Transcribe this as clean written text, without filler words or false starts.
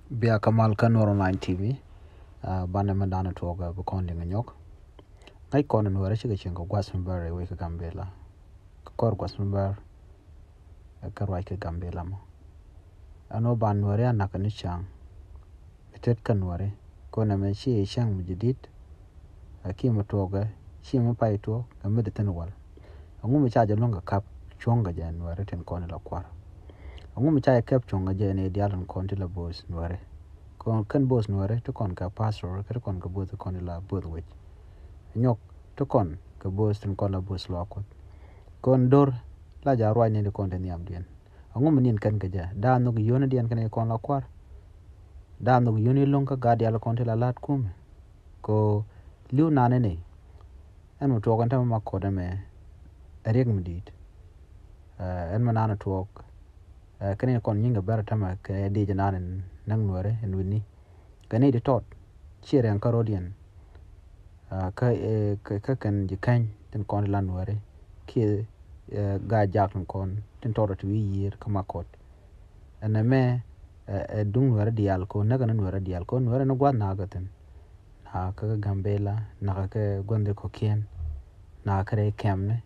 Bia Kamal Kanor Online TV, Bana Madana Toga, Bukondi Nyok. I con and where she can go Guasmber, Wake Gambela. Kor Guasmber, a Karwaka Gambela. I know Banwaria Nakanichang. A tet canwari, Kona Meshi Shang Mujidit, a Kimatoga, Shima Paito, a Meditan wall. A woman charge a longer cup, Chonga Jan, where it in Conilla Quar. A woman charge kept Chonga Jan, a dialan Contilla Bos, Nuare. Kan bos nuare to kon ka pastor ka kon ka bos kon la bod wech nyok to kon ka bos tin kon la bos lo akot kon dor la ja roi ne kon den yam dien angum nin kan ka ja da no yone dien kan kon la kwar da no yone long ka ga dia la kon la lat kum ko liu na ne en mo to kon ta ma ko de me reg mdit en manana to kan kon nyinga bar ta ma ka de jananen nang nuare en winni kane de tot chere an karodian ka kan jikan ten kon lan nuare ke ga jak kon ten tot to yir kama kot ana me dung nuare dial ko naga nuare dial ko nuare no gwa na gaten na ka gambela na ka gonde ko kien na kare kemne